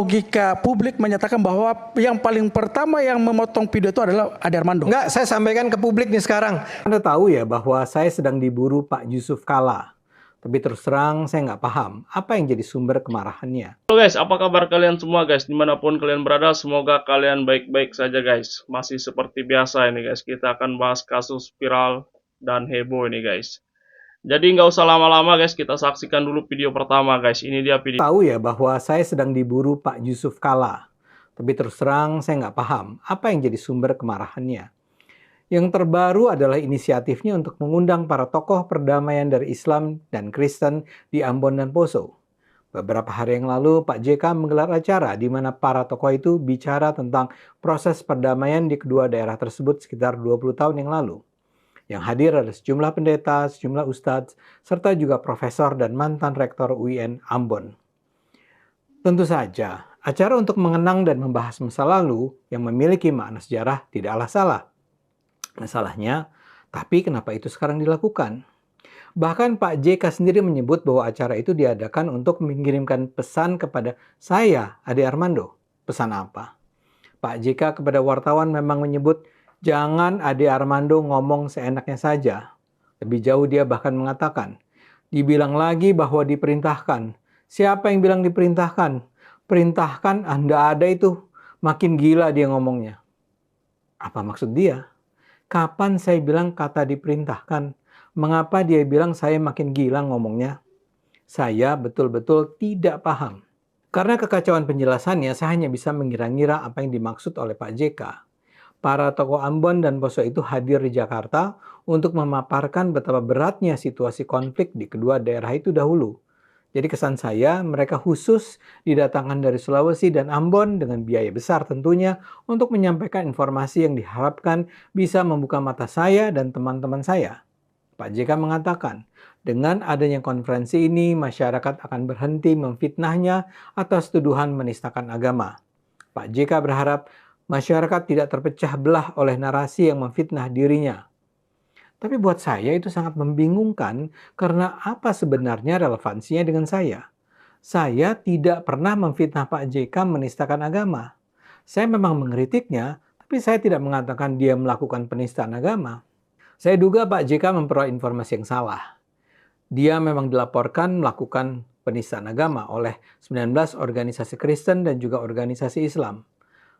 Logika publik menyatakan bahwa yang paling pertama yang memotong video itu adalah Ade Armando. Enggak, saya sampaikan ke publik nih sekarang. Anda tahu ya bahwa saya sedang diburu Pak Yusuf Kalla. Tapi terus terang saya nggak paham apa yang jadi sumber kemarahannya. Halo guys, apa kabar kalian semua guys? Dimanapun kalian berada, semoga kalian baik-baik saja guys. Masih seperti biasa ini guys, kita akan bahas kasus viral dan heboh ini guys. Jadi nggak usah lama-lama guys, kita saksikan dulu video pertama guys. Ini dia video. Tahu ya bahwa saya sedang diburu Pak Yusuf Kalla. Tapi terus terang saya nggak paham apa yang jadi sumber kemarahannya. Yang terbaru adalah inisiatifnya untuk mengundang para tokoh perdamaian dari Islam dan Kristen di Ambon dan Poso. Beberapa hari yang lalu, Pak JK menggelar acara di mana para tokoh itu bicara tentang proses perdamaian di kedua daerah tersebut sekitar 20 tahun yang lalu. Yang hadir ada sejumlah pendeta, sejumlah ustadz, serta juga profesor dan mantan rektor UIN Ambon. Tentu saja, acara untuk mengenang dan membahas masa lalu yang memiliki makna sejarah tidaklah salah. Masalahnya, tapi kenapa itu sekarang dilakukan? Bahkan Pak JK sendiri menyebut bahwa acara itu diadakan untuk mengirimkan pesan kepada saya, Ade Armando. Pesan apa? Pak JK kepada wartawan memang menyebut, jangan Ade Armando ngomong seenaknya saja. Lebih jauh dia bahkan mengatakan, dibilang lagi bahwa diperintahkan. Siapa yang bilang diperintahkan? Perintahkan Anda ada itu. Makin gila dia ngomongnya. Apa maksud dia? Kapan saya bilang kata diperintahkan? Mengapa dia bilang saya makin gila ngomongnya? Saya betul-betul tidak paham. Karena kekacauan penjelasannya, saya hanya bisa mengira-ngira apa yang dimaksud oleh Pak JK. Para tokoh Ambon dan Poso itu hadir di Jakarta untuk memaparkan betapa beratnya situasi konflik di kedua daerah itu dahulu. Jadi kesan saya, mereka khusus didatangkan dari Sulawesi dan Ambon dengan biaya besar tentunya untuk menyampaikan informasi yang diharapkan bisa membuka mata saya dan teman-teman saya. Pak JK mengatakan, dengan adanya konferensi ini, masyarakat akan berhenti memfitnahnya atas tuduhan menistakan agama. Pak JK berharap masyarakat tidak terpecah belah oleh narasi yang memfitnah dirinya. Tapi buat saya itu sangat membingungkan karena apa sebenarnya relevansinya dengan saya? Saya tidak pernah memfitnah Pak JK menistakan agama. Saya memang mengkritiknya, tapi saya tidak mengatakan dia melakukan penistaan agama. Saya duga Pak JK memperoleh informasi yang salah. Dia memang dilaporkan melakukan penistaan agama oleh 19 organisasi Kristen dan juga organisasi Islam.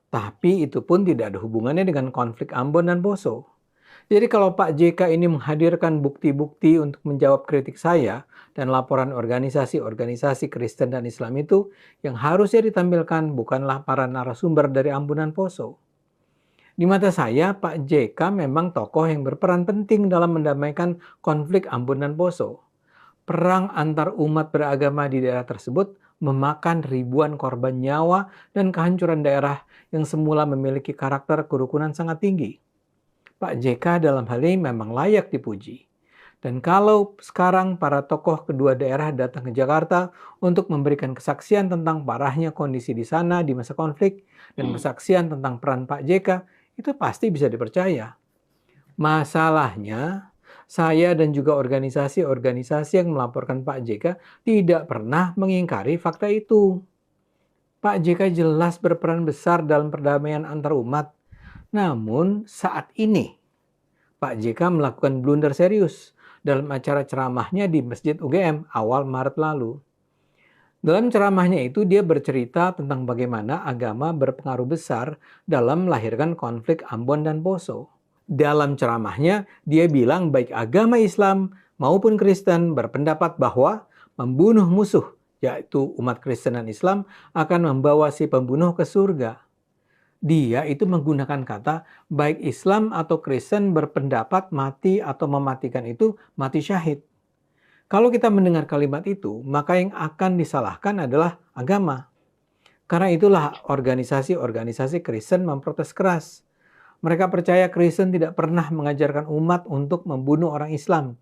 Tapi itu pun tidak ada hubungannya dengan konflik Ambon dan Poso. Jadi kalau Pak JK ini menghadirkan bukti-bukti untuk menjawab kritik saya dan laporan organisasi-organisasi Kristen dan Islam itu, yang harusnya ditampilkan bukanlah para narasumber dari Ambon dan Poso. Di mata saya, Pak JK memang tokoh yang berperan penting dalam mendamaikan konflik Ambon dan Poso. Perang antar umat beragama di daerah tersebut memakan ribuan korban nyawa dan kehancuran daerah yang semula memiliki karakter kerukunan sangat tinggi. Pak JK dalam hal ini memang layak dipuji. Dan kalau sekarang para tokoh kedua daerah datang ke Jakarta untuk memberikan kesaksian tentang parahnya kondisi di sana di masa konflik dan kesaksian tentang peran Pak JK, itu pasti bisa dipercaya. Masalahnya, saya dan juga organisasi-organisasi yang melaporkan Pak JK tidak pernah mengingkari fakta itu. Pak JK jelas berperan besar dalam perdamaian antar umat. Namun saat ini, Pak JK melakukan blunder serius dalam acara ceramahnya di Masjid UGM awal Maret lalu. Dalam ceramahnya itu dia bercerita tentang bagaimana agama berpengaruh besar dalam melahirkan konflik Ambon dan Poso. Dalam ceramahnya, dia bilang baik agama Islam maupun Kristen berpendapat bahwa membunuh musuh, yaitu umat Kristen dan Islam, akan membawa si pembunuh ke surga. Dia itu menggunakan kata baik Islam atau Kristen berpendapat mati atau mematikan itu mati syahid. Kalau kita mendengar kalimat itu, maka yang akan disalahkan adalah agama. Karena itulah organisasi-organisasi Kristen memprotes keras. Mereka percaya Kristen tidak pernah mengajarkan umat untuk membunuh orang Islam.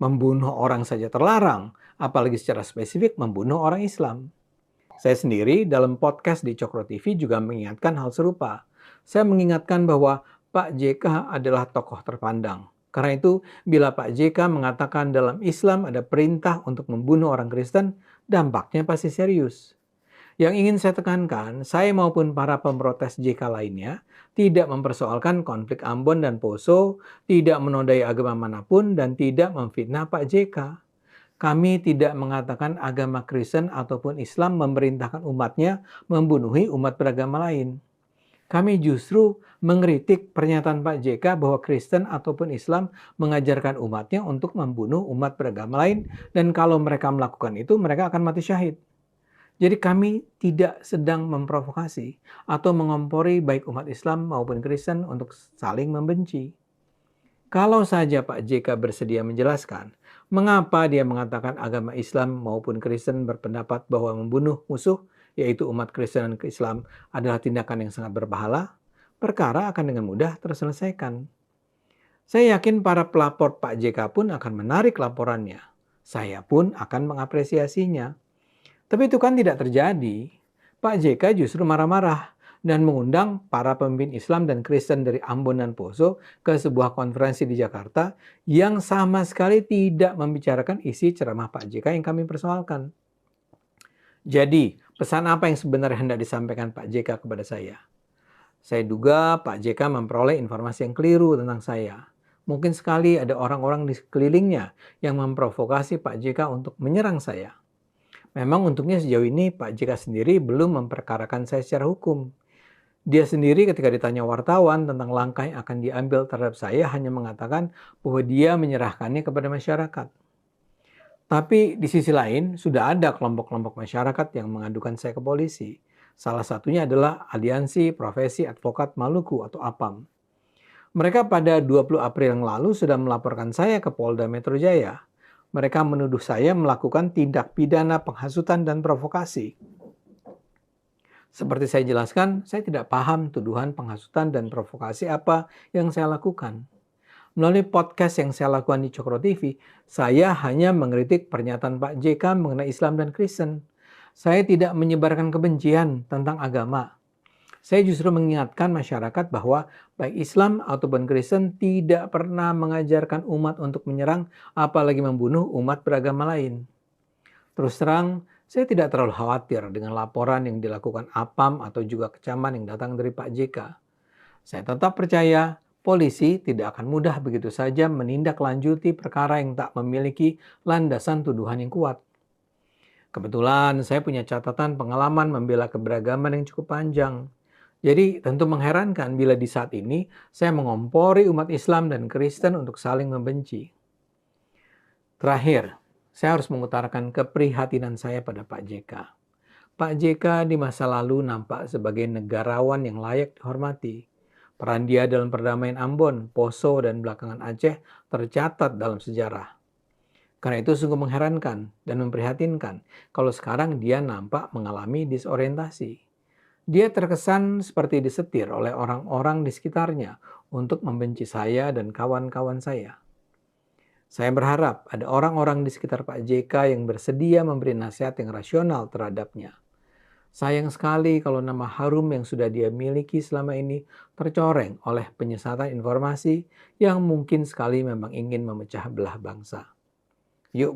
Membunuh orang saja terlarang, apalagi secara spesifik membunuh orang Islam. Saya sendiri dalam podcast di Cokro TV juga mengingatkan hal serupa. Saya mengingatkan bahwa Pak JK adalah tokoh terpandang. Karena itu, bila Pak JK mengatakan dalam Islam ada perintah untuk membunuh orang Kristen, dampaknya pasti serius. Yang ingin saya tekankan, saya maupun para pemprotes JK lainnya tidak mempersoalkan konflik Ambon dan Poso, tidak menodai agama manapun, dan tidak memfitnah Pak JK. Kami tidak mengatakan agama Kristen ataupun Islam memerintahkan umatnya membunuhi umat beragama lain. Kami justru mengkritik pernyataan Pak JK bahwa Kristen ataupun Islam mengajarkan umatnya untuk membunuh umat beragama lain, dan kalau mereka melakukan itu, mereka akan mati syahid. Jadi kami tidak sedang memprovokasi atau mengompori baik umat Islam maupun Kristen untuk saling membenci. Kalau saja Pak JK bersedia menjelaskan mengapa dia mengatakan agama Islam maupun Kristen berpendapat bahwa membunuh musuh, yaitu umat Kristen dan Islam, adalah tindakan yang sangat berpahala, perkara akan dengan mudah terselesaikan. Saya yakin para pelapor Pak JK pun akan menarik laporannya. Saya pun akan mengapresiasinya. Tapi itu kan tidak terjadi. Pak JK justru marah-marah dan mengundang para pemimpin Islam dan Kristen dari Ambon dan Poso ke sebuah konferensi di Jakarta yang sama sekali tidak membicarakan isi ceramah Pak JK yang kami persoalkan. Jadi, pesan apa yang sebenarnya hendak disampaikan Pak JK kepada saya? Saya duga Pak JK memperoleh informasi yang keliru tentang saya. Mungkin sekali ada orang-orang di sekelilingnya yang memprovokasi Pak JK untuk menyerang saya. Memang untungnya sejauh ini Pak JK sendiri belum memperkarakan saya secara hukum. Dia sendiri ketika ditanya wartawan tentang langkah yang akan diambil terhadap saya hanya mengatakan bahwa dia menyerahkannya kepada masyarakat. Tapi di sisi lain sudah ada kelompok-kelompok masyarakat yang mengadukan saya ke polisi. Salah satunya adalah Aliansi Profesi Advokat Maluku atau APAM. Mereka pada 20 April yang lalu sudah melaporkan saya ke Polda Metro Jaya. Mereka menuduh saya melakukan tindak pidana penghasutan dan provokasi. Seperti saya jelaskan, saya tidak paham tuduhan penghasutan dan provokasi apa yang saya lakukan. Melalui podcast yang saya lakukan di Cokro TV, saya hanya mengkritik pernyataan Pak JK mengenai Islam dan Kristen. Saya tidak menyebarkan kebencian tentang agama. Saya justru mengingatkan masyarakat bahwa baik Islam ataupun Kristen tidak pernah mengajarkan umat untuk menyerang, apalagi membunuh umat beragama lain. Terus terang, saya tidak terlalu khawatir dengan laporan yang dilakukan APAM atau juga kecaman yang datang dari Pak JK. Saya tetap percaya polisi tidak akan mudah begitu saja menindaklanjuti perkara yang tak memiliki landasan tuduhan yang kuat. Kebetulan saya punya catatan pengalaman membela keberagaman yang cukup panjang. Jadi tentu mengherankan bila di saat ini saya mengompori umat Islam dan Kristen untuk saling membenci. Terakhir, saya harus mengutarakan keprihatinan saya pada Pak JK. Pak JK di masa lalu nampak sebagai negarawan yang layak dihormati. Peran dia dalam perdamaian Ambon, Poso, dan belakangan Aceh tercatat dalam sejarah. Karena itu sungguh mengherankan dan memprihatinkan kalau sekarang dia nampak mengalami disorientasi. Dia terkesan seperti disetir oleh orang-orang di sekitarnya untuk membenci saya dan kawan-kawan saya. Saya berharap ada orang-orang di sekitar Pak JK yang bersedia memberi nasihat yang rasional terhadapnya. Sayang sekali kalau nama harum yang sudah dia miliki selama ini tercoreng oleh penyesatan informasi yang mungkin sekali memang ingin memecah belah bangsa. Yuk